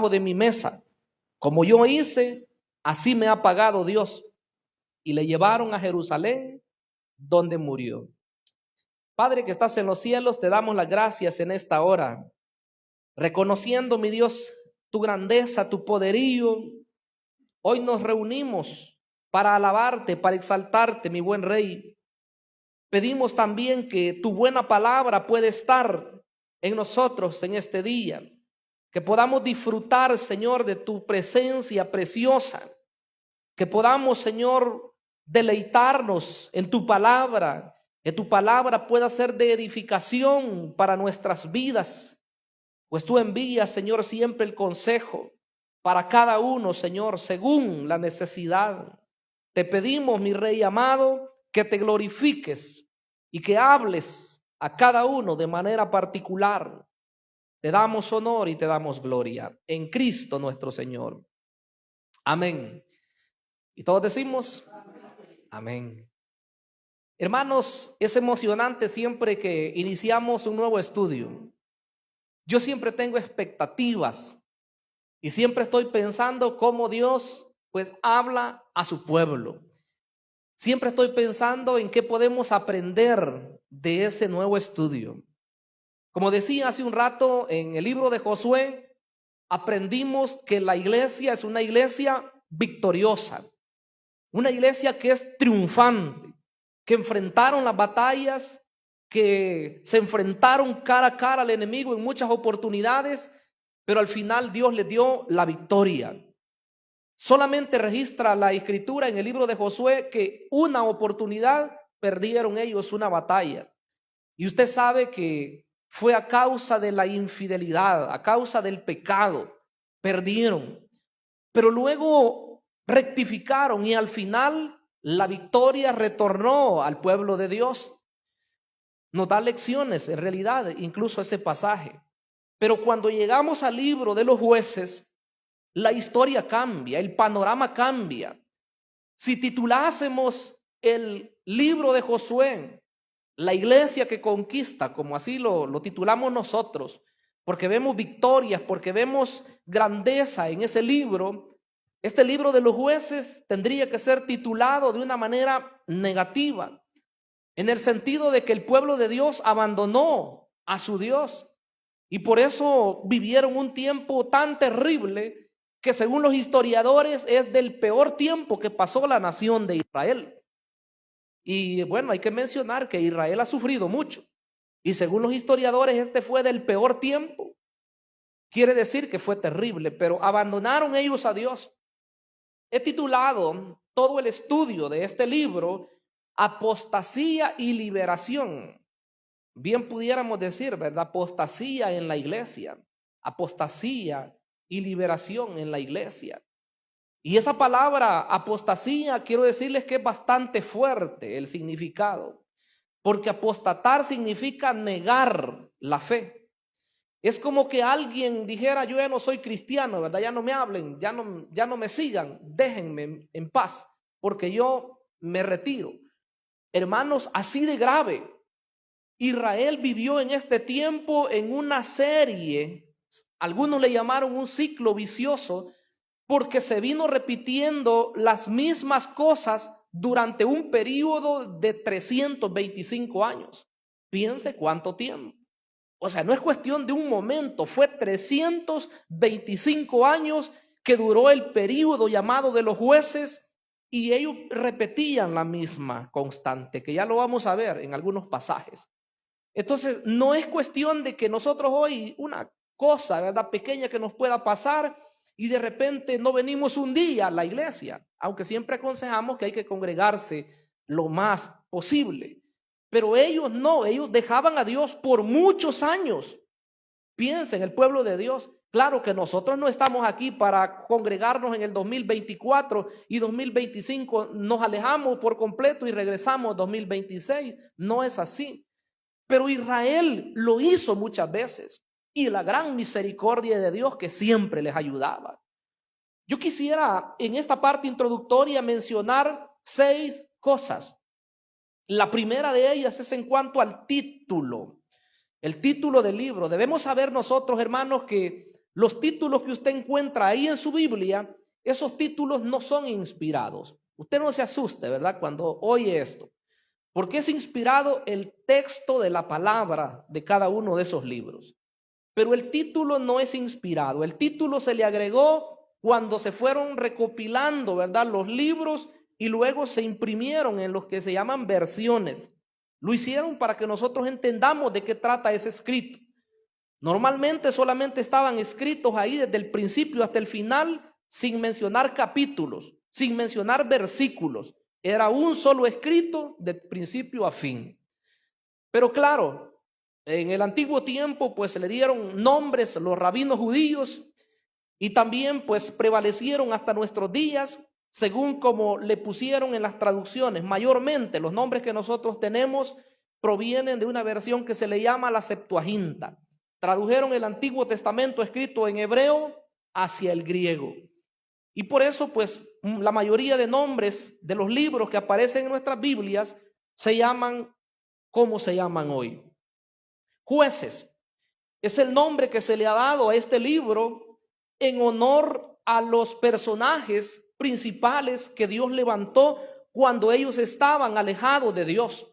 quitado de mi mesa. Como yo hice, así me ha pagado Dios. Y le llevaron a Jerusalén, donde murió. Padre que estás en los cielos, te damos las gracias en esta hora, reconociendo, mi Dios, tu grandeza, tu poderío. Hoy nos reunimos para alabarte, para exaltarte, mi buen Rey. Pedimos también que tu buena palabra pueda estar en nosotros en este día, que podamos disfrutar, Señor, de tu presencia preciosa, que podamos, Señor, deleitarnos en tu palabra, que tu palabra pueda ser de edificación para nuestras vidas, pues tú envías, Señor, siempre el consejo para cada uno, Señor, según la necesidad. Te pedimos, mi Rey amado, que te glorifiques y que hables a cada uno de manera particular. Te damos honor y te damos gloria en Cristo nuestro Señor. Amén. Y todos decimos amén. Hermanos, es emocionante siempre que iniciamos un nuevo estudio. Yo siempre tengo expectativas y siempre estoy pensando cómo Dios pues habla a su pueblo. Siempre estoy pensando en qué podemos aprender de ese nuevo estudio. Como decía hace un rato en el libro de Josué, aprendimos que la iglesia es una iglesia victoriosa, una iglesia que es triunfante, que enfrentaron las batallas, que se enfrentaron cara a cara al enemigo en muchas oportunidades, pero al final Dios les dio la victoria. Solamente registra la escritura en el libro de Josué que una oportunidad perdieron ellos una batalla. Y usted sabe que fue a causa de la infidelidad, a causa del pecado, perdieron. Pero luego rectificaron y al final la victoria retornó al pueblo de Dios. Nos da lecciones en realidad, incluso ese pasaje. Pero cuando llegamos al libro de los jueces, la historia cambia, el panorama cambia. Si titulásemos el libro de Josué, la iglesia que conquista, como así lo titulamos nosotros, porque vemos victorias, porque vemos grandeza en ese libro, este libro de los jueces tendría que ser titulado de una manera negativa, en el sentido de que el pueblo de Dios abandonó a su Dios y por eso vivieron un tiempo tan terrible que según los historiadores es del peor tiempo que pasó la nación de Israel. Y bueno, hay que mencionar que Israel ha sufrido mucho. Y según los historiadores, este fue del peor tiempo. Quiere decir que fue terrible, pero abandonaron ellos a Dios. He titulado todo el estudio de este libro Apostasía y Liberación. Bien pudiéramos decir, ¿verdad? Apostasía en la iglesia. Apostasía y liberación en la iglesia. Y esa palabra apostasía, quiero decirles que es bastante fuerte el significado, porque apostatar significa negar la fe. Es como que alguien dijera, yo ya no soy cristiano, ¿verdad? Ya no me hablen, ya no me sigan, déjenme en paz, porque yo me retiro. Hermanos, así de grave. Israel vivió en este tiempo en una serie, algunos le llamaron un ciclo vicioso, porque se vino repitiendo las mismas cosas durante un periodo de 325 años. Piense cuánto tiempo. O sea, no es cuestión de un momento, fue 325 años que duró el periodo llamado de los jueces y ellos repetían la misma constante, que ya lo vamos a ver en algunos pasajes. Entonces, no es cuestión de que nosotros hoy una cosa, ¿verdad?, pequeña que nos pueda pasar y de repente no venimos un día a la iglesia, aunque siempre aconsejamos que hay que congregarse lo más posible. Pero ellos no, ellos dejaban a Dios por muchos años. Piensen, el pueblo de Dios, claro que nosotros no estamos aquí para congregarnos en el 2024 y 2025 nos alejamos por completo y regresamos 2026. No es así. Pero Israel lo hizo muchas veces y la gran misericordia de Dios que siempre les ayudaba. Yo quisiera en esta parte introductoria mencionar 6 cosas. La primera de ellas es en cuanto al título. El título del libro. Debemos saber nosotros, hermanos, que los títulos que usted encuentra ahí en su Biblia, esos títulos no son inspirados. Usted no se asuste, ¿verdad?, cuando oye esto, porque es inspirado el texto de la palabra de cada uno de esos libros. Pero el título no es inspirado. El título se le agregó cuando se fueron recopilando, ¿verdad?, los libros y luego se imprimieron en los que se llaman versiones. Lo hicieron para que nosotros entendamos de qué trata ese escrito. Normalmente solamente estaban escritos ahí desde el principio hasta el final, sin mencionar capítulos, sin mencionar versículos. Era un solo escrito de principio a fin. Pero claro, en el antiguo tiempo pues se le dieron nombres los rabinos judíos y también pues prevalecieron hasta nuestros días según como le pusieron en las traducciones. Mayormente los nombres que nosotros tenemos provienen de una versión que se le llama la Septuaginta. Tradujeron el Antiguo Testamento escrito en hebreo hacia el griego. Y por eso pues la mayoría de nombres de los libros que aparecen en nuestras Biblias se llaman como se llaman hoy. Jueces es el nombre que se le ha dado a este libro en honor a los personajes principales que Dios levantó cuando ellos estaban alejados de Dios.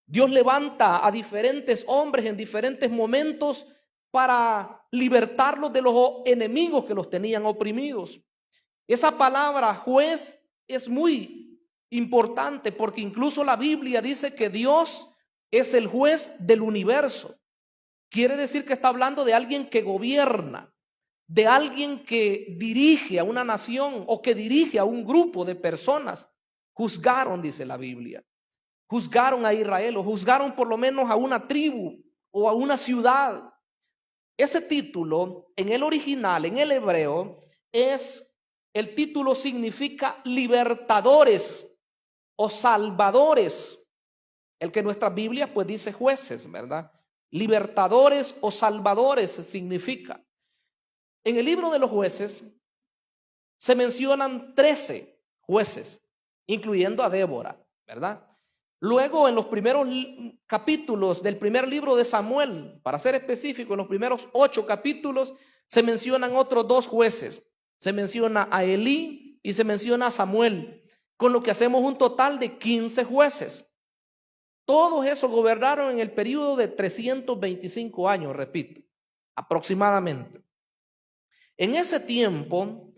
Dios levanta a diferentes hombres en diferentes momentos para libertarlos de los enemigos que los tenían oprimidos. Esa palabra juez es muy importante porque incluso la Biblia dice que Dios es el juez del universo. Quiere decir que está hablando de alguien que gobierna, de alguien que dirige a una nación o que dirige a un grupo de personas. Juzgaron, dice la Biblia. Juzgaron a Israel o juzgaron por lo menos a una tribu o a una ciudad. Ese título en el original, en el hebreo, el título significa libertadores o salvadores. El que nuestra Biblia pues dice jueces, ¿verdad? Libertadores o salvadores significa. En el libro de los jueces se mencionan 13 jueces, incluyendo a Débora, ¿verdad? Luego en los primeros capítulos del primer libro de Samuel, para ser específico, en los primeros 8 capítulos se mencionan otros 2 jueces. Se menciona a Elí y se menciona a Samuel, con lo que hacemos un total de 15 jueces. Todos esos gobernaron en el periodo de 325 años, repito, aproximadamente. En ese tiempo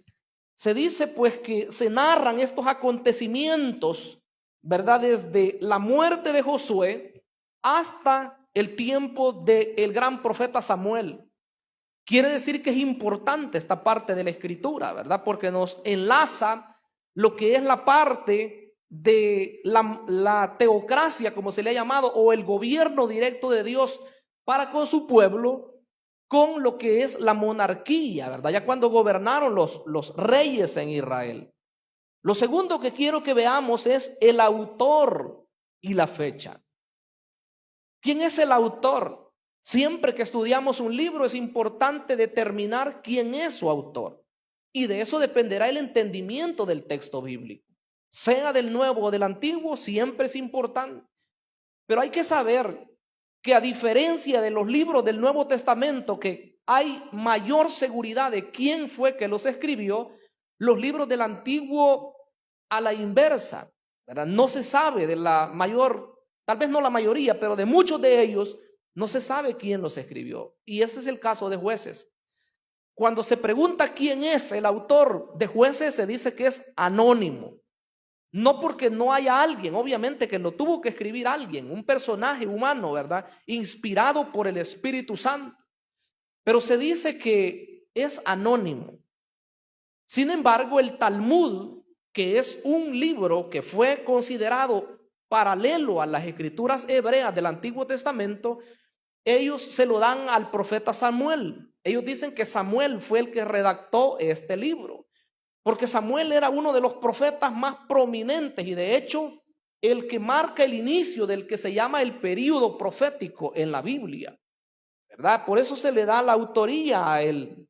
se dice pues que se narran estos acontecimientos, ¿verdad? Desde la muerte de Josué hasta el tiempo del gran profeta Samuel. Quiere decir que es importante esta parte de la escritura, ¿verdad? Porque nos enlaza lo que es la parte de la teocracia, como se le ha llamado, o el gobierno directo de Dios para con su pueblo, con lo que es la monarquía, ¿verdad? Ya cuando gobernaron los reyes en Israel. Lo segundo que quiero que veamos es el autor y la fecha. ¿Quién es el autor? Siempre que estudiamos un libro es importante determinar quién es su autor. Y de eso dependerá el entendimiento del texto bíblico. Sea del Nuevo o del Antiguo, siempre es importante. Pero hay que saber que a diferencia de los libros del Nuevo Testamento, que hay mayor seguridad de quién fue que los escribió, los libros del Antiguo a la inversa, ¿verdad? No se sabe de la mayor, tal vez no la mayoría, pero de muchos de ellos no se sabe quién los escribió. Y ese es el caso de Jueces. Cuando se pregunta quién es el autor de Jueces, se dice que es anónimo. No porque no haya alguien, obviamente que lo tuvo que escribir alguien, un personaje humano, ¿verdad? Inspirado por el Espíritu Santo. Pero se dice que es anónimo. Sin embargo, el Talmud, que es un libro que fue considerado paralelo a las escrituras hebreas del Antiguo Testamento, ellos se lo dan al profeta Samuel. Ellos dicen que Samuel fue el que redactó este libro, porque Samuel era uno de los profetas más prominentes y de hecho el que marca el inicio del que se llama el período profético en la Biblia, ¿verdad? Por eso se le da la autoría a él.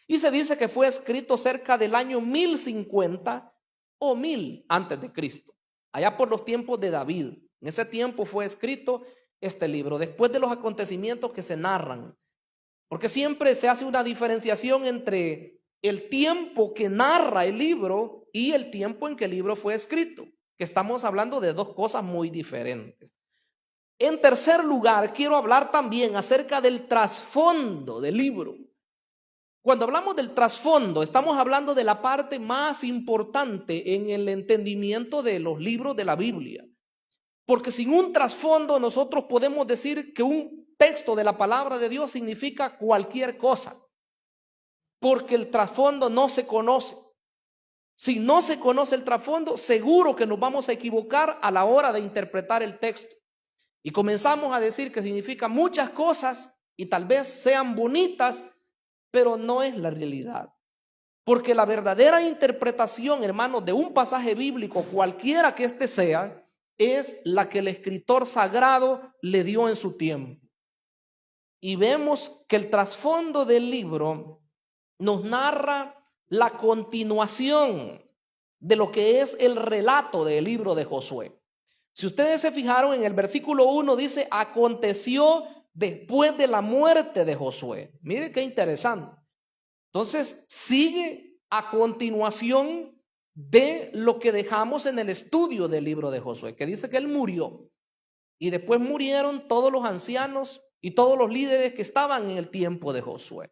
Y se dice que fue escrito cerca del año 1050 o 1000 antes de Cristo, allá por los tiempos de David. En ese tiempo fue escrito este libro, después de los acontecimientos que se narran porque siempre se hace una diferenciación entre el tiempo que narra el libro y el tiempo en que el libro fue escrito, que estamos hablando de dos cosas muy diferentes. En tercer lugar, quiero hablar también acerca del trasfondo del libro. Cuando hablamos del trasfondo, estamos hablando de la parte más importante en el entendimiento de los libros de la Biblia. Porque sin un trasfondo nosotros podemos decir que un texto de la palabra de Dios significa cualquier cosa. Porque el trasfondo no se conoce. Si no se conoce el trasfondo, seguro que nos vamos a equivocar a la hora de interpretar el texto. Y comenzamos a decir que significa muchas cosas y tal vez sean bonitas, pero no es la realidad. Porque la verdadera interpretación, hermanos, de un pasaje bíblico, cualquiera que éste sea, es la que el escritor sagrado le dio en su tiempo. Y vemos que el trasfondo del libro nos narra la continuación de lo que es el relato del libro de Josué. Si ustedes se fijaron en el versículo 1 dice, aconteció después de la muerte de Josué. Mire qué interesante. Entonces sigue a continuación de lo que dejamos en el estudio del libro de Josué, que dice que él murió y después murieron todos los ancianos y todos los líderes que estaban en el tiempo de Josué.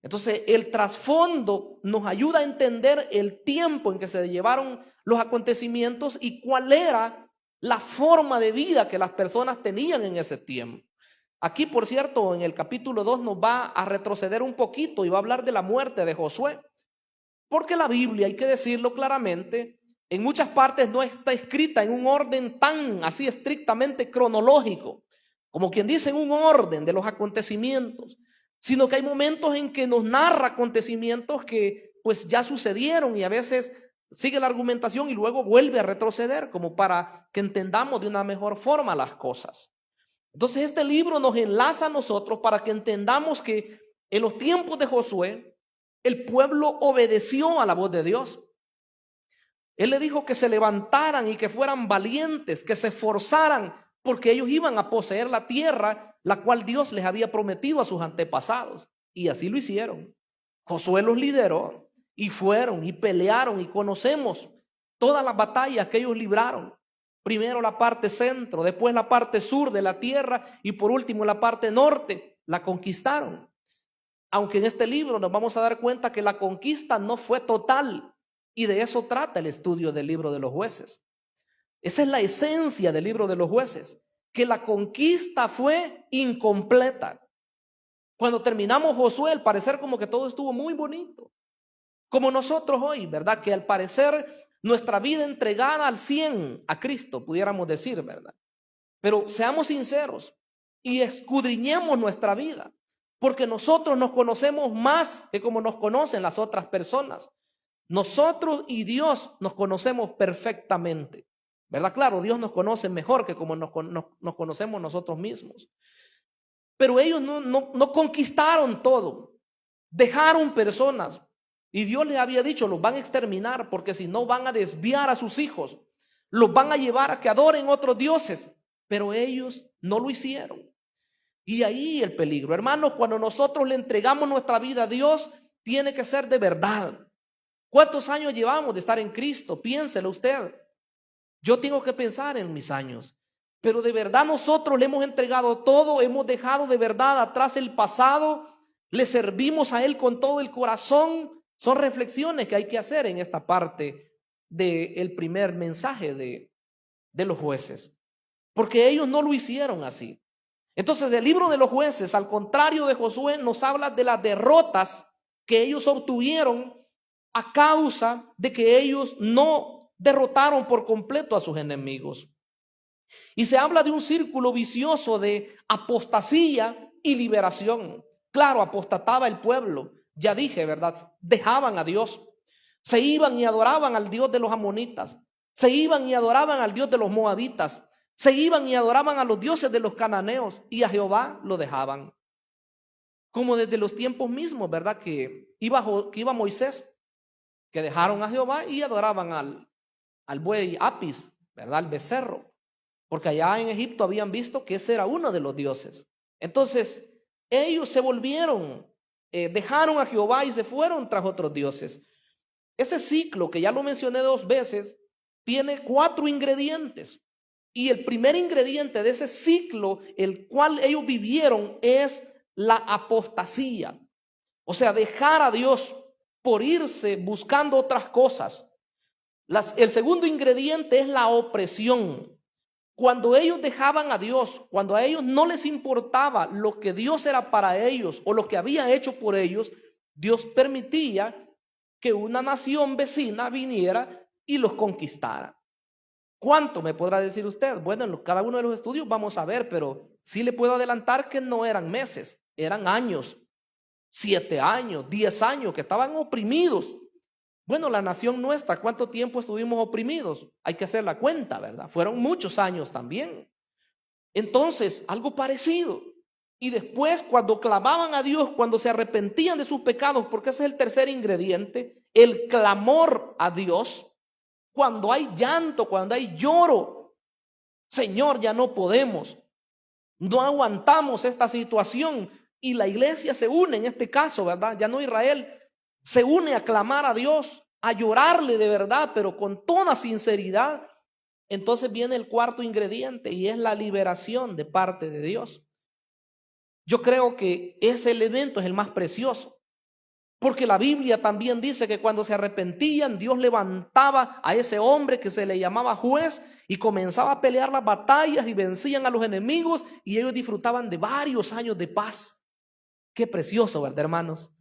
Entonces el trasfondo nos ayuda a entender el tiempo en que se llevaron los acontecimientos y cuál era la forma de vida que las personas tenían en ese tiempo. Aquí, por cierto, en el capítulo 2 nos va a retroceder un poquito y va a hablar de la muerte de Josué. Porque la Biblia, hay que decirlo claramente, en muchas partes no está escrita en un orden tan así estrictamente cronológico, como quien dice en un orden de los acontecimientos, sino que hay momentos en que nos narra acontecimientos que pues ya sucedieron y a veces sigue la argumentación y luego vuelve a retroceder como para que entendamos de una mejor forma las cosas. Entonces este libro nos enlaza a nosotros para que entendamos que en los tiempos de Josué el pueblo obedeció a la voz de Dios. Él le dijo que se levantaran y que fueran valientes, que se esforzaran porque ellos iban a poseer la tierra la cual Dios les había prometido a sus antepasados. Y así lo hicieron. Josué los lideró y fueron y pelearon y conocemos todas las batallas que ellos libraron. Primero la parte centro, después la parte sur de la tierra y por último la parte norte, la conquistaron. Aunque en este libro nos vamos a dar cuenta que la conquista no fue total y de eso trata el estudio del libro de los jueces. Esa es la esencia del libro de los jueces, que la conquista fue incompleta. Cuando terminamos Josué, al parecer como que todo estuvo muy bonito. Como nosotros hoy, ¿verdad? Que al parecer nuestra vida entregada al 100 a Cristo, pudiéramos decir, ¿verdad? Pero seamos sinceros y escudriñemos nuestra vida, porque nosotros nos conocemos más que como nos conocen las otras personas. Nosotros y Dios nos conocemos perfectamente, ¿verdad? Claro, Dios nos conoce mejor que como nos conocemos nosotros mismos. Pero ellos no conquistaron todo, dejaron personas. Y Dios les había dicho, los van a exterminar porque si no van a desviar a sus hijos, los van a llevar a que adoren otros dioses, pero ellos no lo hicieron. Y ahí el peligro, hermanos, cuando nosotros le entregamos nuestra vida a Dios, tiene que ser de verdad. ¿Cuántos años llevamos de estar en Cristo? Piénselo usted. Yo tengo que pensar en mis años, pero de verdad nosotros le hemos entregado todo, hemos dejado de verdad atrás el pasado, le servimos a Él con todo el corazón. Son reflexiones que hay que hacer en esta parte del primer mensaje de los jueces, porque ellos no lo hicieron así. Entonces el libro de los jueces, al contrario de Josué, nos habla de las derrotas que ellos obtuvieron a causa de que ellos no derrotaron por completo a sus enemigos. Y se habla de un círculo vicioso de apostasía y liberación. Claro, apostataba el pueblo. Ya dije, ¿verdad? Dejaban a Dios. Se iban y adoraban al Dios de los amonitas. Se iban y adoraban al Dios de los moabitas. Se iban y adoraban a los dioses de los cananeos. Y a Jehová lo dejaban. Como desde los tiempos mismos, ¿verdad? Que iba Moisés, que dejaron a Jehová y adoraban al buey Apis, ¿verdad? Al becerro. Porque allá en Egipto habían visto que ese era uno de los dioses. Entonces, ellos se volvieron, dejaron a Jehová y se fueron tras otros dioses. Ese ciclo, que ya lo mencioné 2 veces, tiene 4 ingredientes. Y el primer ingrediente de ese ciclo, el cual ellos vivieron, es la apostasía. O sea, dejar a Dios por irse buscando otras cosas. El segundo ingrediente es la opresión. Cuando ellos dejaban a Dios, cuando a ellos no les importaba lo que Dios era para ellos o lo que había hecho por ellos, Dios permitía que una nación vecina viniera y los conquistara. ¿Cuánto me podrá decir usted? Bueno, en cada uno de los estudios vamos a ver, pero sí le puedo adelantar que no eran meses, eran años, 7 años, 10 años que estaban oprimidos. Bueno, la nación nuestra, ¿cuánto tiempo estuvimos oprimidos? Hay que hacer la cuenta, ¿verdad? Fueron muchos años también. Entonces, algo parecido. Y después, cuando clamaban a Dios, cuando se arrepentían de sus pecados, porque ese es el tercer ingrediente, el clamor a Dios, cuando hay llanto, cuando hay lloro, Señor, ya no podemos, no aguantamos esta situación. Y la iglesia se une en este caso, ¿verdad? Ya no Israel, se une a clamar a Dios, a llorarle de verdad, pero con toda sinceridad. Entonces viene el cuarto ingrediente y es la liberación de parte de Dios. Yo creo que ese elemento es el más precioso, porque la Biblia también dice que cuando se arrepentían, Dios levantaba a ese hombre que se le llamaba juez y comenzaba a pelear las batallas y vencían a los enemigos y ellos disfrutaban de varios años de paz. Qué precioso, ¿verdad, hermanos?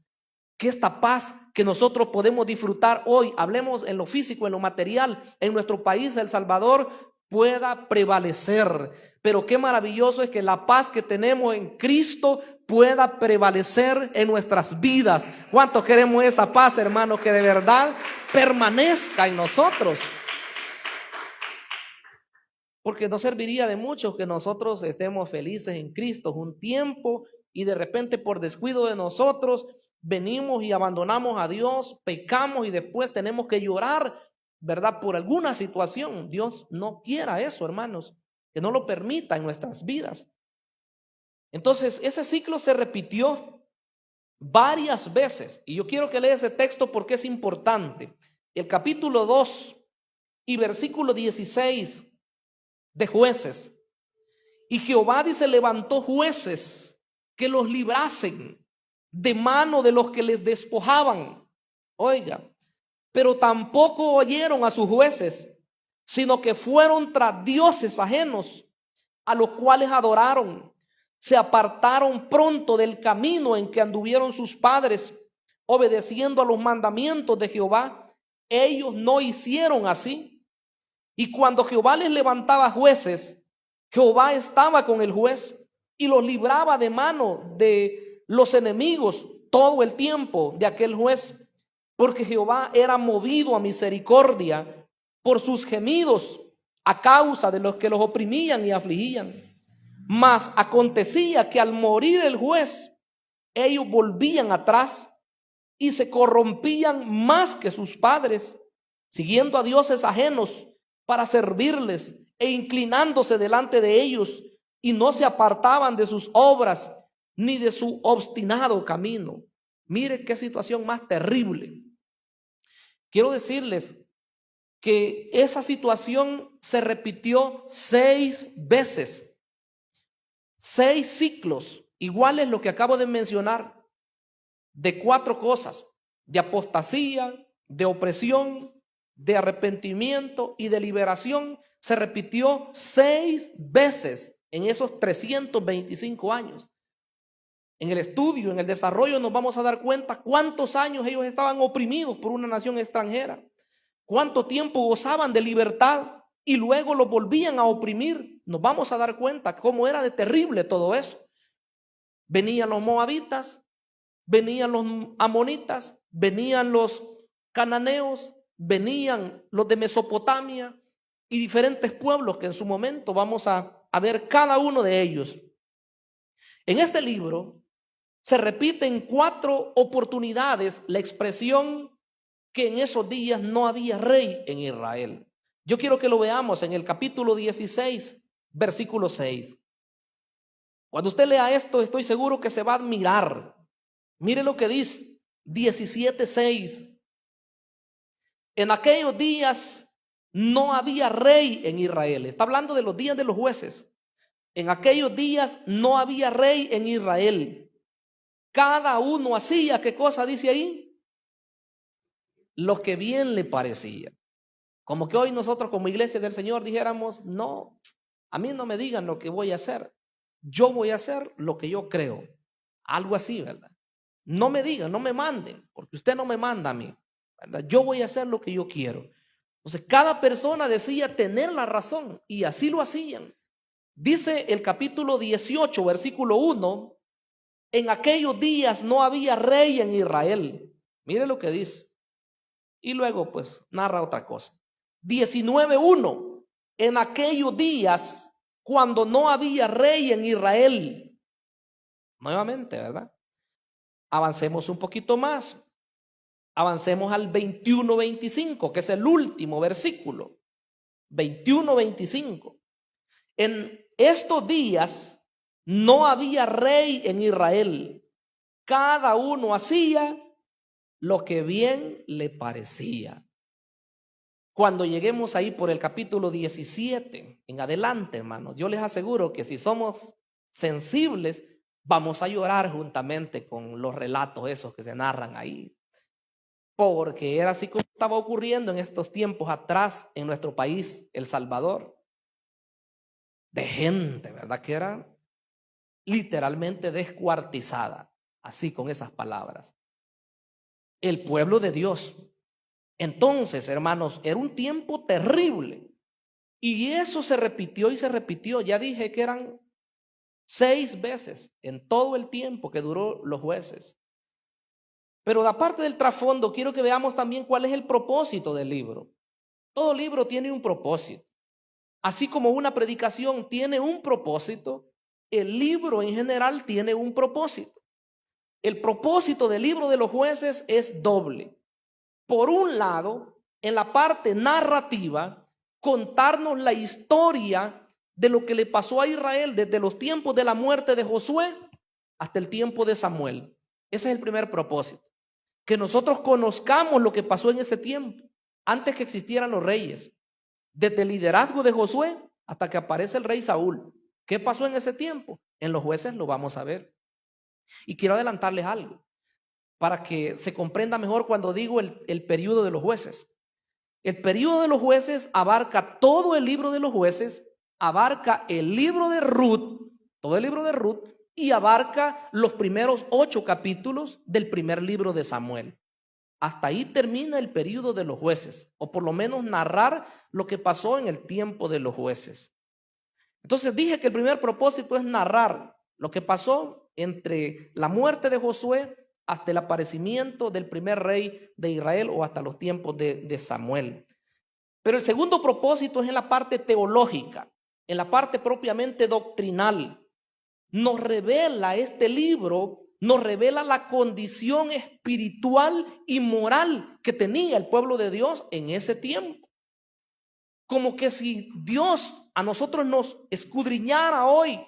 Que esta paz que nosotros podemos disfrutar hoy, hablemos en lo físico, en lo material, en nuestro país, El Salvador, pueda prevalecer. Pero qué maravilloso es que la paz que tenemos en Cristo pueda prevalecer en nuestras vidas. ¿Cuántos queremos esa paz, hermanos, que de verdad permanezca en nosotros? Porque no serviría de mucho que nosotros estemos felices en Cristo un tiempo y de repente por descuido de nosotros venimos y abandonamos a Dios, pecamos y después tenemos que llorar, ¿verdad? Por alguna situación. Dios no quiera eso, hermanos, que no lo permita en nuestras vidas. Entonces, ese ciclo se repitió varias veces. Y yo quiero que lea ese texto porque es importante. El capítulo 2 y versículo 16 de Jueces. Y Jehová dice, levantó jueces que los librasen de mano de los que les despojaban. Oiga, pero tampoco oyeron a sus jueces, sino que fueron tras dioses ajenos, a los cuales adoraron. Se apartaron pronto del camino en que anduvieron sus padres, obedeciendo a los mandamientos de Jehová. Ellos no hicieron así. Y cuando Jehová les levantaba jueces, Jehová estaba con el juez y los libraba de mano de los enemigos todo el tiempo de aquel juez, porque Jehová era movido a misericordia por sus gemidos a causa de los que los oprimían y afligían. Mas acontecía que al morir el juez, ellos volvían atrás y se corrompían más que sus padres, siguiendo a dioses ajenos para servirles e inclinándose delante de ellos, y no se apartaban de sus obras ni de su obstinado camino. Mire qué situación más terrible. Quiero decirles que esa situación se repitió 6 veces, 6 ciclos, iguales lo que acabo de mencionar, de 4 cosas: de apostasía, de opresión, de arrepentimiento y de liberación. Se repitió 6 veces en esos 325 años. En el estudio, en el desarrollo, nos vamos a dar cuenta cuántos años ellos estaban oprimidos por una nación extranjera, cuánto tiempo gozaban de libertad y luego los volvían a oprimir. Nos vamos a dar cuenta cómo era de terrible todo eso. Venían los moabitas, venían los amonitas, venían los cananeos, venían los de Mesopotamia y diferentes pueblos que en su momento vamos a ver cada uno de ellos. En este libro se repite en 4 oportunidades la expresión que en esos días no había rey en Israel. Yo quiero que lo veamos en el capítulo 16, versículo 6. Cuando usted lea esto, estoy seguro que se va a admirar. Mire lo que dice 17:6. En aquellos días no había rey en Israel. Está hablando de los días de los jueces. En aquellos días no había rey en Israel. Cada uno hacía, ¿qué cosa dice ahí? Lo que bien le parecía. Como que hoy nosotros como iglesia del Señor dijéramos, no, a mí no me digan lo que voy a hacer. Yo voy a hacer lo que yo creo. Algo así, ¿verdad? No me digan, no me manden, porque usted no me manda a mí, ¿verdad? Yo voy a hacer lo que yo quiero. Entonces, cada persona decía tener la razón y así lo hacían. Dice el capítulo 18, versículo 1, en aquellos días no había rey en Israel. Mire lo que dice. Y luego, pues, narra otra cosa. 19:1, en aquellos días cuando no había rey en Israel. Nuevamente, ¿verdad? Avancemos un poquito más. Avancemos al 21:25, que es el último versículo. 21:25. En estos días no había rey en Israel. Cada uno hacía lo que bien le parecía. Cuando lleguemos ahí por el capítulo 17 en adelante, hermanos, yo les aseguro que si somos sensibles, vamos a llorar juntamente con los relatos esos que se narran ahí. Porque era así como estaba ocurriendo en estos tiempos atrás en nuestro país, El Salvador. De gente, ¿verdad? Que era literalmente descuartizada, así con esas palabras. El pueblo de Dios. Entonces, hermanos, era un tiempo terrible. Y eso se repitió y se repitió. Ya dije que eran 6 veces en todo el tiempo que duró los jueces. Pero aparte del trasfondo, quiero que veamos también cuál es el propósito del libro. Todo libro tiene un propósito. Así como una predicación tiene un propósito, el libro en general tiene un propósito. El propósito del libro de los jueces es doble. Por un lado, en la parte narrativa, contarnos la historia de lo que le pasó a Israel desde los tiempos de la muerte de Josué hasta el tiempo de Samuel. Ese es el primer propósito. Que nosotros conozcamos lo que pasó en ese tiempo, antes que existieran los reyes. Desde el liderazgo de Josué hasta que aparece el rey Saúl. ¿Qué pasó en ese tiempo? En los jueces lo vamos a ver. Y quiero adelantarles algo para que se comprenda mejor cuando digo el periodo de los jueces. El periodo de los jueces abarca todo el libro de los jueces, abarca el libro de Ruth, todo el libro de Ruth, y abarca los primeros 8 capítulos del primer libro de Samuel. Hasta ahí termina el periodo de los jueces, o por lo menos narrar lo que pasó en el tiempo de los jueces. Entonces dije que el primer propósito es narrar lo que pasó entre la muerte de Josué hasta el aparecimiento del primer rey de Israel o hasta los tiempos de Samuel. Pero el segundo propósito es en la parte teológica, en la parte propiamente doctrinal. Nos revela este libro, nos revela la condición espiritual y moral que tenía el pueblo de Dios en ese tiempo. Como que si Dios a nosotros nos escudriñara hoy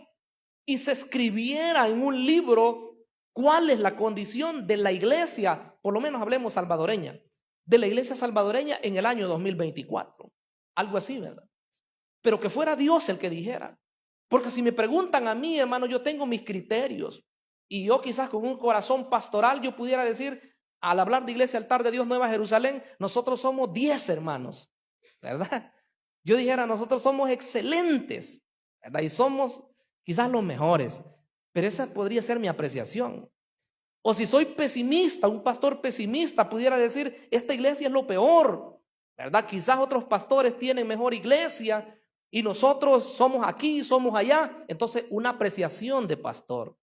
y se escribiera en un libro cuál es la condición de la iglesia, por lo menos hablemos salvadoreña, de la iglesia salvadoreña en el año 2024. Algo así, ¿verdad? Pero que fuera Dios el que dijera. Porque si me preguntan a mí, hermano, yo tengo mis criterios. Y yo quizás con un corazón pastoral yo pudiera decir, al hablar de Iglesia Altar de Dios Nueva Jerusalén, nosotros somos 10 hermanos, ¿verdad? Yo dijera, nosotros somos excelentes, ¿verdad? Y somos quizás los mejores. Pero esa podría ser mi apreciación. O si soy pesimista, un pastor pesimista pudiera decir, esta iglesia es lo peor, ¿verdad? Quizás otros pastores tienen mejor iglesia y nosotros somos aquí, somos allá. Entonces, una apreciación de pastor.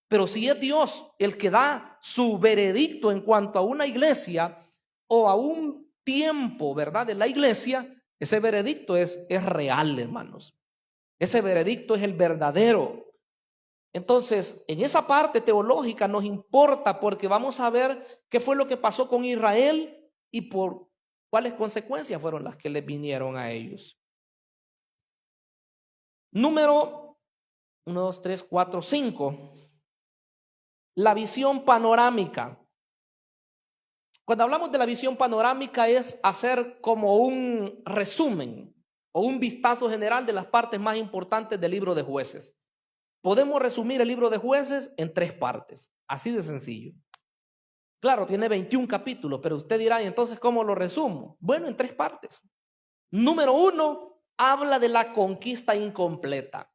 Pero si es Dios el que da su veredicto en cuanto a una iglesia o a un tiempo, ¿verdad? De la iglesia, ese veredicto es real, hermanos. Ese veredicto es el verdadero. Entonces, en esa parte teológica nos importa porque vamos a ver qué fue lo que pasó con Israel y por cuáles consecuencias fueron las que les vinieron a ellos. Número 1, 2, 3, 4, 5. La visión panorámica. Cuando hablamos de la visión panorámica es hacer como un resumen o un vistazo general de las partes más importantes del libro de Jueces. Podemos resumir el libro de Jueces en 3 partes, así de sencillo. Claro, tiene 21 capítulos, pero usted dirá, ¿y entonces cómo lo resumo? Bueno, en 3 partes. Número 1, habla de la conquista incompleta.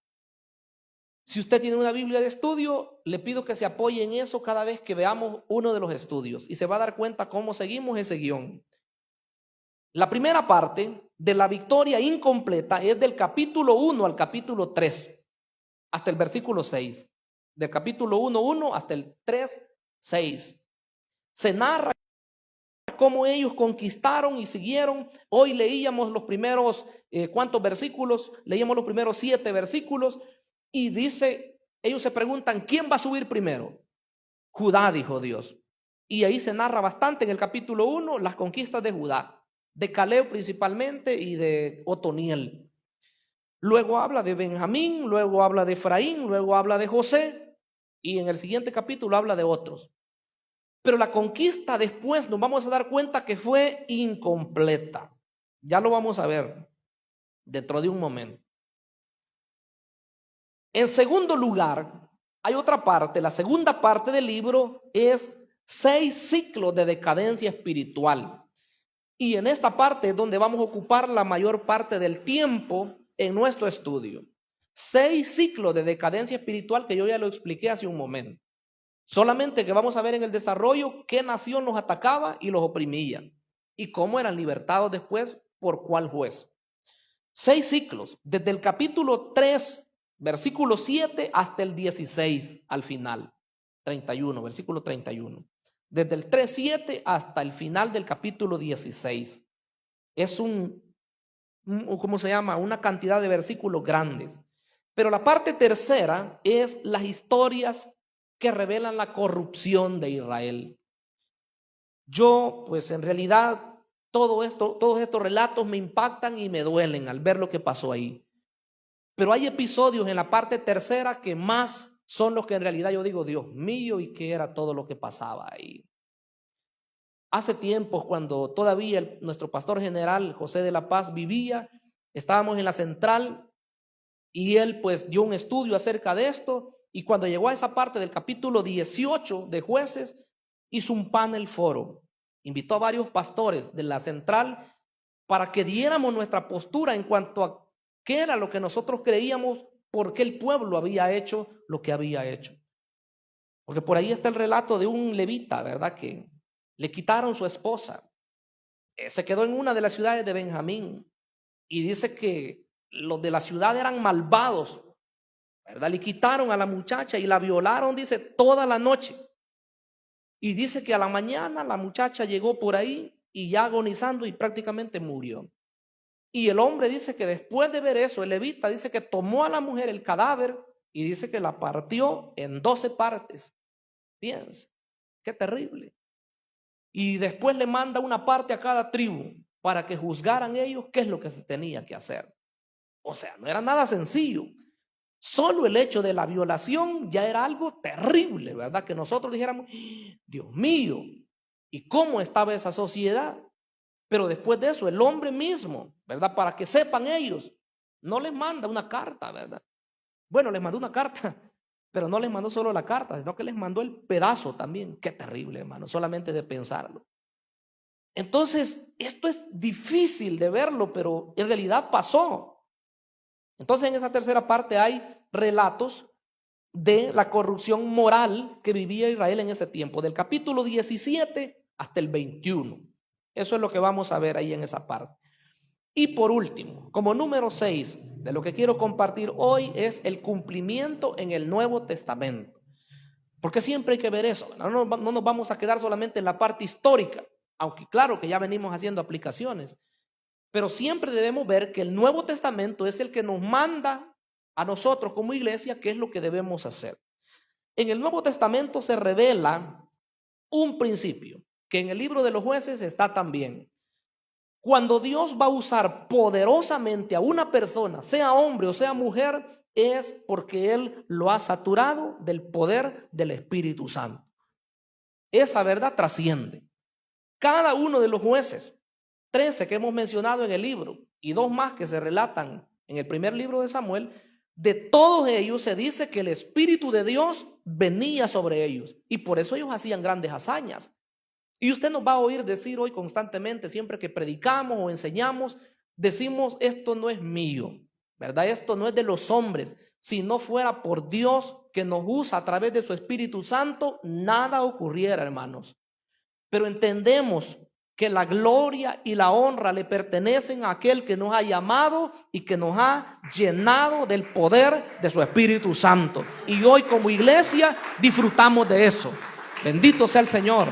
Si usted tiene una Biblia de estudio, le pido que se apoye en eso cada vez que veamos uno de los estudios y se va a dar cuenta cómo seguimos ese guión. La primera parte de la victoria incompleta es del capítulo 1 al capítulo 3, hasta el versículo 6. Del capítulo 1:1 hasta el 3:6. Se narra cómo ellos conquistaron y siguieron. Hoy leíamos los primeros, ¿cuántos versículos? Leíamos los primeros 7 versículos. Y dice, ellos se preguntan, ¿quién va a subir primero? Judá, dijo Dios. Y ahí se narra bastante en el capítulo 1 las conquistas de Judá, de Caleb principalmente y de Otoniel. Luego habla de Benjamín, luego habla de Efraín, luego habla de José y en el siguiente capítulo habla de otros. Pero la conquista después nos vamos a dar cuenta que fue incompleta. Ya lo vamos a ver dentro de un momento. En segundo lugar, hay otra parte, la segunda parte del libro es 6 ciclos de decadencia espiritual. Y en esta parte es donde vamos a ocupar la mayor parte del tiempo en nuestro estudio. 6 ciclos de decadencia espiritual que yo ya lo expliqué hace un momento. Solamente que vamos a ver en el desarrollo qué nación los atacaba y los oprimía y cómo eran libertados después por cuál juez. 6 ciclos, desde el capítulo 3, versículo 7 hasta el 16 al final, 31, versículo 31. Desde el 3:7 hasta el final del capítulo 16. Es ¿cómo se llama? Una cantidad de versículos grandes. Pero la parte tercera es las historias que revelan la corrupción de Israel. Yo, pues en realidad, todos estos relatos me impactan y me duelen al ver lo que pasó ahí. Pero hay episodios en la parte tercera que más son los que en realidad yo digo, Dios mío, ¿y qué era todo lo que pasaba ahí? Hace tiempos, cuando todavía nuestro pastor general José de la Paz vivía, estábamos en la central y él pues dio un estudio acerca de esto, y cuando llegó a esa parte del capítulo 18 de Jueces, hizo un panel foro, invitó a varios pastores de la central para que diéramos nuestra postura en cuanto a qué era lo que nosotros creíamos, por qué el pueblo había hecho lo que había hecho. Porque por ahí está el relato de un levita, ¿verdad? Que le quitaron su esposa, se quedó en una de las ciudades de Benjamín, y dice que los de la ciudad eran malvados, ¿verdad? Le quitaron a la muchacha y la violaron, dice, toda la noche. Y dice que a la mañana la muchacha llegó por ahí y ya agonizando y prácticamente murió. Y el hombre dice que después de ver eso, el levita dice que tomó a la mujer el cadáver y dice que la partió en 12 partes. Fíjense, qué terrible. Y después le manda una parte a cada tribu para que juzgaran ellos qué es lo que se tenía que hacer. O sea, no era nada sencillo. Solo el hecho de la violación ya era algo terrible, ¿verdad? Que nosotros dijéramos, Dios mío, ¿y cómo estaba esa sociedad? Pero después de eso, el hombre mismo, ¿verdad? Para que sepan ellos, no les manda una carta, ¿verdad? Bueno, les mandó una carta, pero no les mandó solo la carta, sino que les mandó el pedazo también. Qué terrible, hermano, solamente de pensarlo. Entonces, esto es difícil de verlo, pero en realidad pasó. Entonces, en esa tercera parte hay relatos de la corrupción moral que vivía Israel en ese tiempo, del capítulo 17 hasta el 21. Eso es lo que vamos a ver ahí en esa parte. Y por último, como número 6 de lo que quiero compartir hoy es el cumplimiento en el Nuevo Testamento. Porque siempre hay que ver eso. No nos vamos a quedar solamente en la parte histórica, aunque claro que ya venimos haciendo aplicaciones. Pero siempre debemos ver que el Nuevo Testamento es el que nos manda a nosotros como iglesia qué es lo que debemos hacer. En el Nuevo Testamento se revela un principio que en el libro de los Jueces está también. Cuando Dios va a usar poderosamente a una persona, sea hombre o sea mujer, es porque él lo ha saturado del poder del Espíritu Santo. Esa verdad trasciende. Cada uno de los jueces, 13 que hemos mencionado en el libro y 2 más que se relatan en el primer libro de Samuel, de todos ellos se dice que el Espíritu de Dios venía sobre ellos y por eso ellos hacían grandes hazañas. Y usted nos va a oír decir hoy constantemente, siempre que predicamos o enseñamos, decimos: esto no es mío, ¿verdad? Esto no es de los hombres. Si no fuera por Dios que nos usa a través de su Espíritu Santo, nada ocurriera, hermanos. Pero entendemos que la gloria y la honra le pertenecen a aquel que nos ha llamado y que nos ha llenado del poder de su Espíritu Santo. Y hoy como iglesia disfrutamos de eso. Bendito sea el Señor.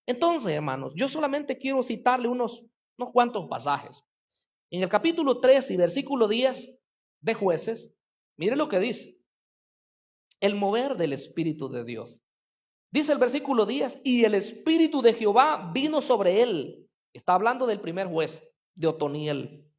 Entonces, hermanos, yo solamente quiero citarle unos cuantos pasajes. En el capítulo 3 y versículo 10 de Jueces, mire lo que dice: el mover del Espíritu de Dios. Dice el versículo 10, y el Espíritu de Jehová vino sobre él. Está hablando del primer juez, de Otoniel.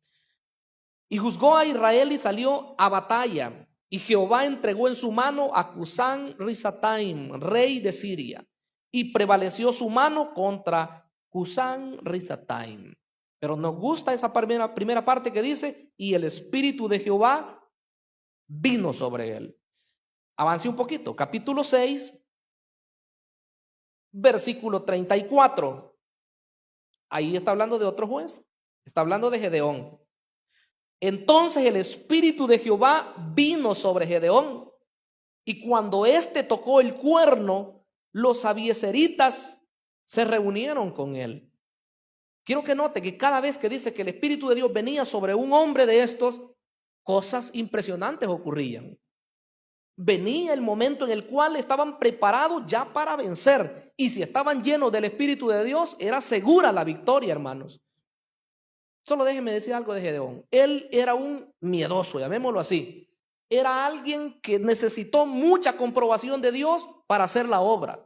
Y juzgó a Israel y salió a batalla. Y Jehová entregó en su mano a Cusán Risataim, rey de Siria. Y prevaleció su mano contra Cusán Risataim. Pero nos gusta esa primera parte que dice: y el Espíritu de Jehová vino sobre él. Avance un poquito, capítulo 6, versículo 34. Ahí está hablando de otro juez, está hablando de Gedeón. Entonces el Espíritu de Jehová vino sobre Gedeón, y cuando éste tocó el cuerno, los abiezeritas se reunieron con él. Quiero que note que cada vez que dice que el Espíritu de Dios venía sobre un hombre de estos, cosas impresionantes ocurrían. Venía el momento en el cual estaban preparados ya para vencer, y si estaban llenos del Espíritu de Dios, era segura la victoria, hermanos. Solo déjenme decir algo de Gedeón. Él era un miedoso, llamémoslo así. Era alguien que necesitó mucha comprobación de Dios para hacer la obra.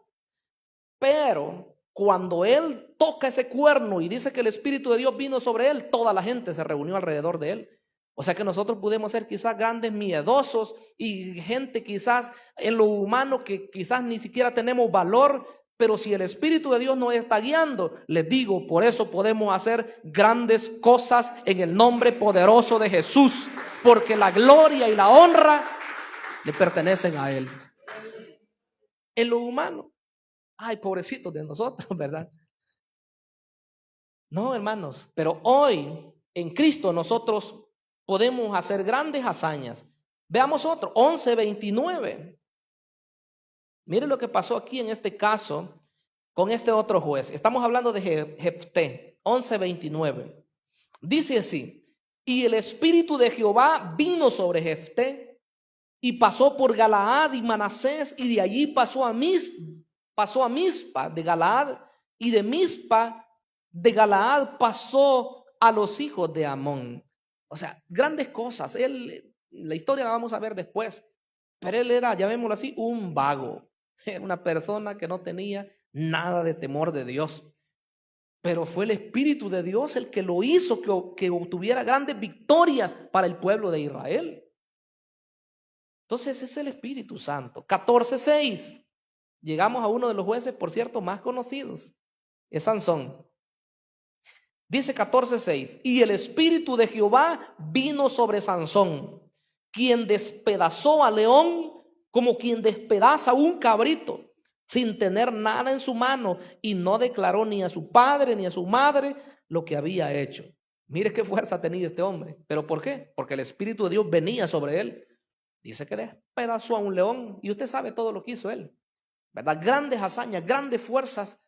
Pero cuando él toca ese cuerno y dice que el Espíritu de Dios vino sobre él, toda la gente se reunió alrededor de él. O sea que nosotros podemos ser quizás grandes miedosos y gente quizás en lo humano que quizás ni siquiera tenemos valor, pero si el Espíritu de Dios nos está guiando, les digo, por eso podemos hacer grandes cosas en el nombre poderoso de Jesús, porque la gloria y la honra le pertenecen a Él. En lo humano, ay, pobrecitos de nosotros, ¿verdad? No, hermanos, pero hoy en Cristo nosotros podemos hacer grandes hazañas. Veamos otro, 11:29. Mire lo que pasó aquí en este caso con este otro juez. Estamos hablando de Jefté, 11:29. Dice así: y el Espíritu de Jehová vino sobre Jefté y pasó por Galaad y Manasés, y de allí pasó a Mizpa de Galaad, y de Mizpa de Galaad pasó a los hijos de Amón. O sea, grandes cosas. La historia la vamos a ver después, pero él era, llamémoslo así, un vago. Era una persona que no tenía nada de temor de Dios. Pero fue el Espíritu de Dios el que lo hizo que obtuviera grandes victorias para el pueblo de Israel. Entonces ese es el Espíritu Santo. 14:6. Llegamos a uno de los jueces, por cierto, más conocidos. Es Sansón. Dice 14:6, y el Espíritu de Jehová vino sobre Sansón, quien despedazó al león como quien despedaza un cabrito, sin tener nada en su mano, y no declaró ni a su padre ni a su madre lo que había hecho. Mire qué fuerza tenía este hombre. ¿Pero por qué? Porque el Espíritu de Dios venía sobre él. Dice que despedazó a un león, y usted sabe todo lo que hizo él, ¿verdad? Grandes hazañas, grandes fuerzas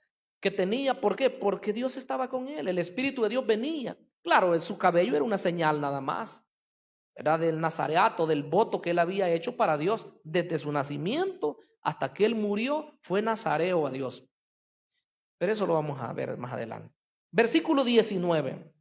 que tenía. ¿Por qué? Porque Dios estaba con él, el Espíritu de Dios venía. Claro, su cabello era una señal nada más, ¿verdad? Del nazareato, del voto que él había hecho para Dios desde su nacimiento hasta que él murió, fue nazareo a Dios. Pero eso lo vamos a ver más adelante. Versículo 19,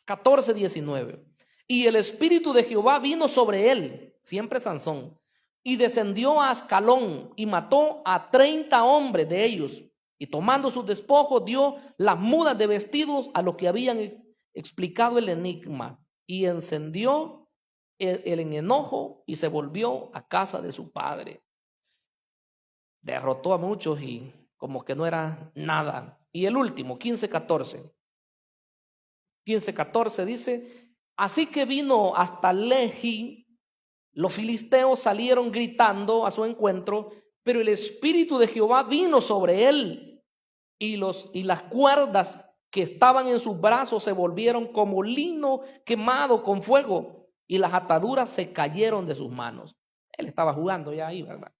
14:19. Y el Espíritu de Jehová vino sobre él, siempre Sansón, y descendió a Ascalón y mató a 30 hombres de ellos. Y tomando sus despojos, dio las mudas de vestidos a los que habían explicado el enigma. Y encendió él en enojo y se volvió a casa de su padre. Derrotó a muchos y como que no era nada. Y el último, 15:14. 15:14 dice: así que vino hasta Lehi, los filisteos salieron gritando a su encuentro, pero el Espíritu de Jehová vino sobre él, y las cuerdas que estaban en sus brazos se volvieron como lino quemado con fuego, y las ataduras se cayeron de sus manos. Él estaba jugando ya ahí, ¿verdad?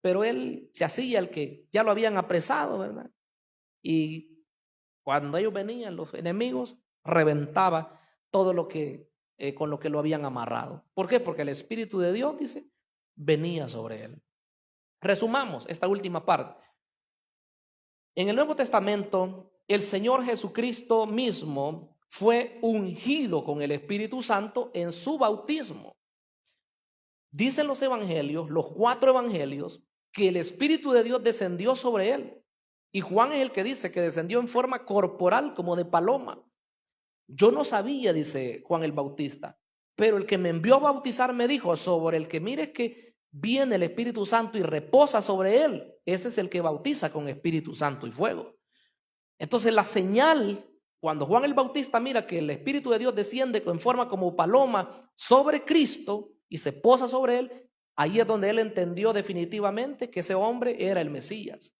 Pero él se hacía el que ya lo habían apresado, ¿verdad? Y cuando ellos venían, los enemigos, reventaba todo lo que con lo que lo habían amarrado. ¿Por qué? Porque el Espíritu de Dios, dice, venía sobre él. Resumamos esta última parte. En el Nuevo Testamento, el Señor Jesucristo mismo fue ungido con el Espíritu Santo en su bautismo. Dicen los evangelios, los 4 evangelios, que el Espíritu de Dios descendió sobre él. Y Juan es el que dice que descendió en forma corporal como de paloma. Yo no sabía, dice Juan el Bautista, pero el que me envió a bautizar me dijo: sobre el que mires que viene el Espíritu Santo y reposa sobre él, ese es el que bautiza con Espíritu Santo y fuego. Entonces la señal, cuando Juan el Bautista mira que el Espíritu de Dios desciende en forma como paloma sobre Cristo y se posa sobre él, ahí es donde él entendió definitivamente que ese hombre era el Mesías.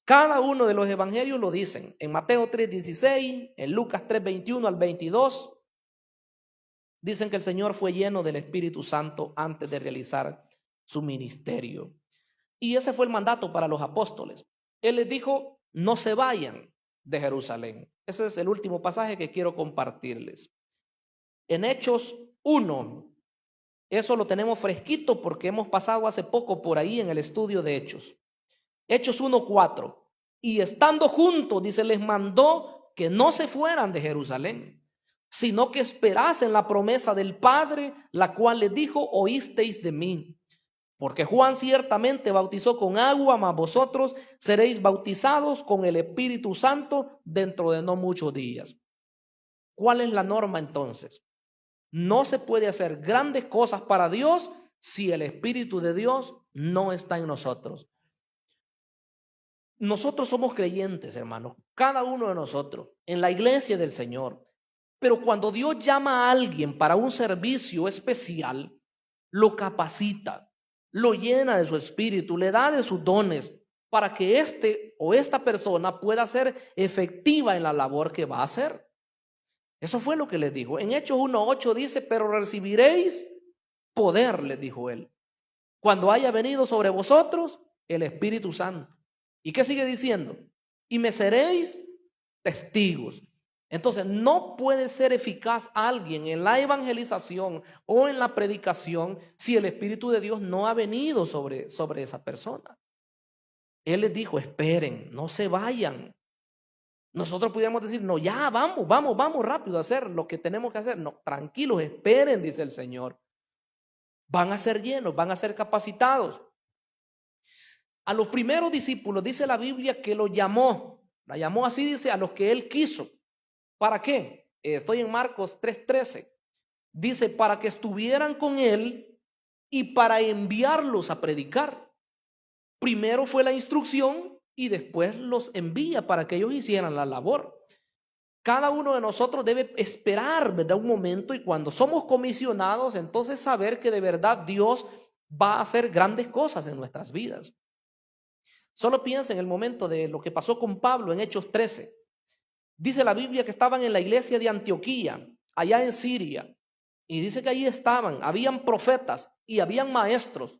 Cada uno de los evangelios lo dicen. En Mateo 3:16, en Lucas 3:21 al 22, dicen que el Señor fue lleno del Espíritu Santo antes de realizar su ministerio. Y ese fue el mandato para los apóstoles. Él les dijo: no se vayan de Jerusalén. Ese es el último pasaje que quiero compartirles. En Hechos 1, eso lo tenemos fresquito porque hemos pasado hace poco por ahí en el estudio de Hechos. Hechos 1:4. Y estando juntos, dice, les mandó que no se fueran de Jerusalén, sino que esperasen la promesa del Padre, la cual les dijo: oísteis de mí. Porque Juan ciertamente bautizó con agua, mas vosotros seréis bautizados con el Espíritu Santo dentro de no muchos días. ¿Cuál es la norma entonces? No se puede hacer grandes cosas para Dios si el Espíritu de Dios no está en nosotros. Nosotros somos creyentes, hermanos, cada uno de nosotros, en la iglesia del Señor. Pero cuando Dios llama a alguien para un servicio especial, lo capacita, lo llena de su espíritu, le da de sus dones para que este o esta persona pueda ser efectiva en la labor que va a hacer. Eso fue lo que les dijo. En Hechos 1:8 dice: pero recibiréis poder, les dijo él, cuando haya venido sobre vosotros el Espíritu Santo. ¿Y qué sigue diciendo? Y me seréis testigos. Entonces, no puede ser eficaz alguien en la evangelización o en la predicación si el Espíritu de Dios no ha venido sobre esa persona. Él les dijo: esperen, no se vayan. Nosotros pudiéramos decir: no, ya, vamos rápido a hacer lo que tenemos que hacer. No, tranquilos, esperen, dice el Señor. Van a ser llenos, van a ser capacitados. A los primeros discípulos dice la Biblia que los llamó. La llamó así, dice, a los que él quiso. ¿Para qué? Estoy en Marcos 3:13. Dice: para que estuvieran con él y para enviarlos a predicar. Primero fue la instrucción y después los envía para que ellos hicieran la labor. Cada uno de nosotros debe esperar, ¿verdad?, un momento, y cuando somos comisionados, entonces saber que de verdad Dios va a hacer grandes cosas en nuestras vidas. Solo piensa en el momento de lo que pasó con Pablo en Hechos 13. Dice la Biblia que estaban en la iglesia de Antioquía, allá en Siria. Y dice que ahí habían profetas y habían maestros.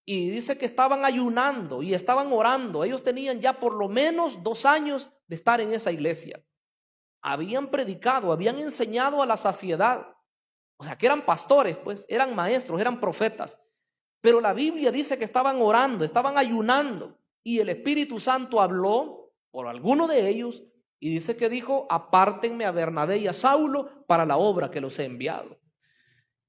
Y dice que estaban ayunando y estaban orando. Ellos tenían ya por lo menos 2 años de estar en esa iglesia. Habían predicado, habían enseñado a la saciedad. O sea, que eran pastores, pues, eran maestros, eran profetas. Pero la Biblia dice que estaban orando, estaban ayunando. Y el Espíritu Santo habló por alguno de ellos y dice que dijo: apártenme a Bernabé y a Saulo para la obra que los he enviado.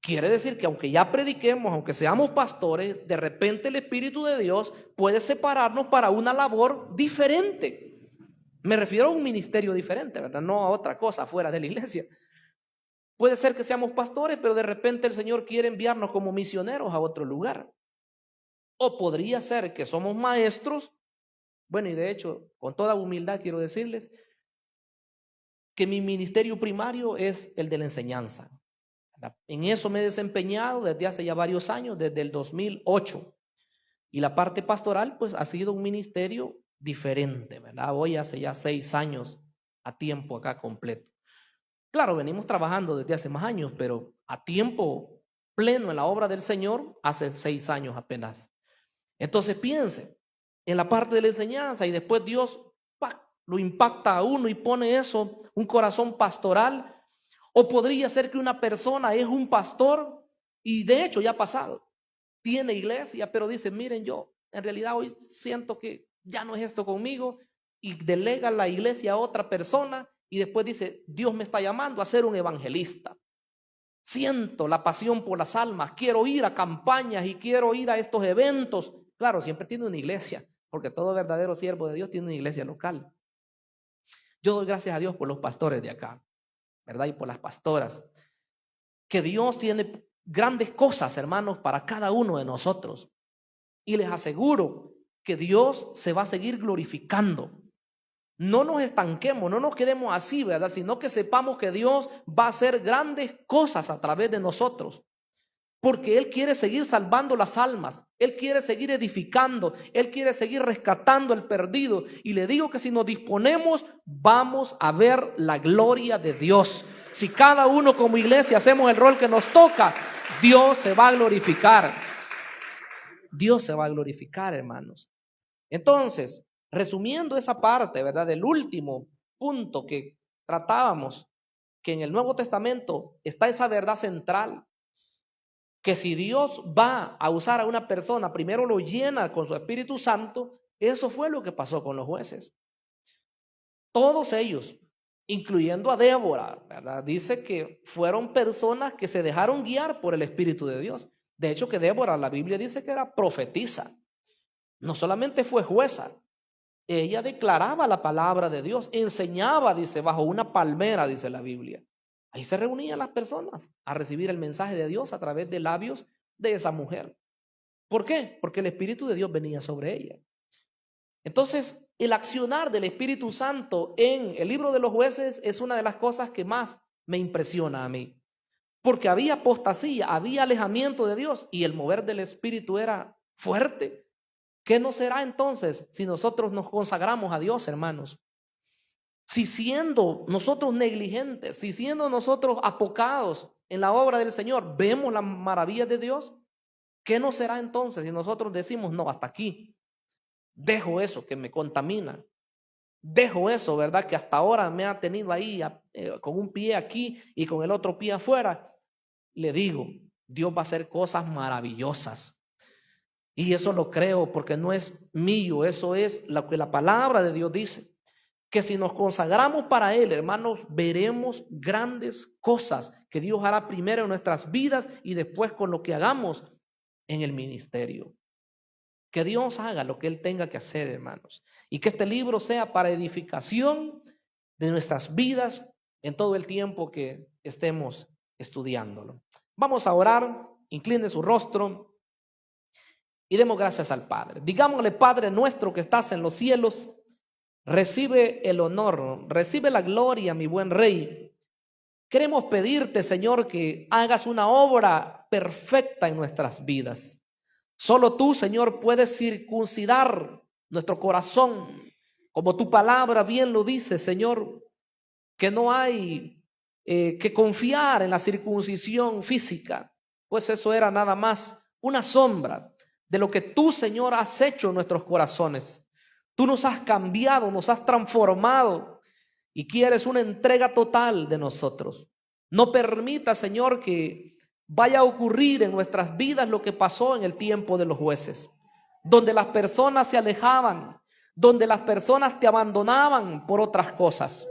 Quiere decir que aunque ya prediquemos, aunque seamos pastores, de repente el Espíritu de Dios puede separarnos para una labor diferente. Me refiero a un ministerio diferente, ¿verdad? No a otra cosa fuera de la iglesia. Puede ser que seamos pastores, pero de repente el Señor quiere enviarnos como misioneros a otro lugar. O podría ser que somos maestros. Bueno, y de hecho, con toda humildad quiero decirles que mi ministerio primario es el de la enseñanza. En eso me he desempeñado desde hace ya varios años, desde el 2008. Y la parte pastoral, pues, ha sido un ministerio diferente, ¿verdad? Hoy hace ya 6 años a tiempo acá completo. Claro, venimos trabajando desde hace más años, pero a tiempo pleno en la obra del Señor hace 6 años apenas. Entonces piense en la parte de la enseñanza y después Dios lo impacta a uno y pone eso, un corazón pastoral. O podría ser que una persona es un pastor y de hecho ya ha pasado, tiene iglesia, pero dice, miren, yo en realidad hoy siento que ya no es esto conmigo, y delega la iglesia a otra persona y después dice, Dios me está llamando a ser un evangelista. Siento la pasión por las almas, quiero ir a campañas y quiero ir a estos eventos. Claro, siempre tiene una iglesia, porque todo verdadero siervo de Dios tiene una iglesia local. Yo doy gracias a Dios por los pastores de acá, ¿verdad? Y por las pastoras. Que Dios tiene grandes cosas, hermanos, para cada uno de nosotros. Y les aseguro que Dios se va a seguir glorificando. No nos estanquemos, no nos quedemos así, ¿verdad? Sino que sepamos que Dios va a hacer grandes cosas a través de nosotros. Porque Él quiere seguir salvando las almas, Él quiere seguir edificando, Él quiere seguir rescatando al perdido. Y le digo que si nos disponemos, vamos a ver la gloria de Dios. Si cada uno como iglesia hacemos el rol que nos toca, Dios se va a glorificar. Dios se va a glorificar, hermanos. Entonces, resumiendo esa parte, ¿verdad? Del último punto que tratábamos, que en el Nuevo Testamento está esa verdad central. Que si Dios va a usar a una persona, primero lo llena con su Espíritu Santo. Eso fue lo que pasó con los jueces. Todos ellos, incluyendo a Débora, ¿verdad? Dice que fueron personas que se dejaron guiar por el Espíritu de Dios. De hecho, que Débora, la Biblia dice que era profetisa. No solamente fue jueza, ella declaraba la palabra de Dios, enseñaba, dice, bajo una palmera, dice la Biblia. Ahí se reunían las personas a recibir el mensaje de Dios a través de labios de esa mujer. ¿Por qué? Porque el Espíritu de Dios venía sobre ella. Entonces, el accionar del Espíritu Santo en el libro de los jueces es una de las cosas que más me impresiona a mí. Porque había apostasía, había alejamiento de Dios y el mover del Espíritu era fuerte. ¿Qué no será entonces si nosotros nos consagramos a Dios, hermanos? Si siendo nosotros negligentes, si siendo nosotros apocados en la obra del Señor, vemos las maravillas de Dios, ¿qué no será entonces si nosotros decimos, no, hasta aquí, dejo eso que me contamina, dejo eso, ¿verdad? Que hasta ahora me ha tenido ahí con un pie aquí y con el otro pie afuera. Le digo, Dios va a hacer cosas maravillosas. Y eso lo creo porque no es mío, eso es lo que la palabra de Dios dice. Que si nos consagramos para Él, hermanos, veremos grandes cosas que Dios hará primero en nuestras vidas y después con lo que hagamos en el ministerio. Que Dios haga lo que Él tenga que hacer, hermanos. Y que este libro sea para edificación de nuestras vidas en todo el tiempo que estemos estudiándolo. Vamos a orar, incline su rostro y demos gracias al Padre. Digámosle, Padre nuestro que estás en los cielos, recibe el honor, recibe la gloria, mi buen Rey. Queremos pedirte, Señor, que hagas una obra perfecta en nuestras vidas. Solo tú, Señor, puedes circuncidar nuestro corazón, como tu palabra bien lo dice, Señor, que no hay que confiar en la circuncisión física, pues eso era nada más una sombra de lo que tú, Señor, has hecho en nuestros corazones. Tú nos has cambiado, nos has transformado y quieres una entrega total de nosotros. No permita, Señor, que vaya a ocurrir en nuestras vidas lo que pasó en el tiempo de los jueces, donde las personas se alejaban, donde las personas te abandonaban por otras cosas,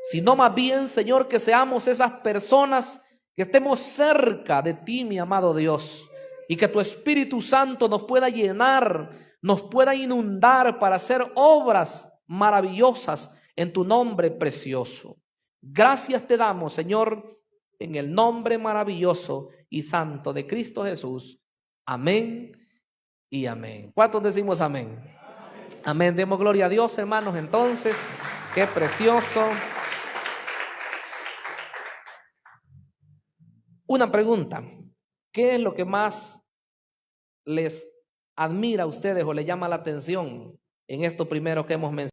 sino más bien, Señor, que seamos esas personas que estemos cerca de ti, mi amado Dios, y que tu Espíritu Santo nos pueda llenar, nos pueda inundar para hacer obras maravillosas en tu nombre precioso. Gracias te damos, Señor, en el nombre maravilloso y santo de Cristo Jesús. Amén y amén. ¿Cuántos decimos amén? Amén. Demos gloria a Dios, hermanos, entonces. Qué precioso. Una pregunta. ¿Qué es lo que más les admira a ustedes o les llama la atención en esto primero que hemos mencionado?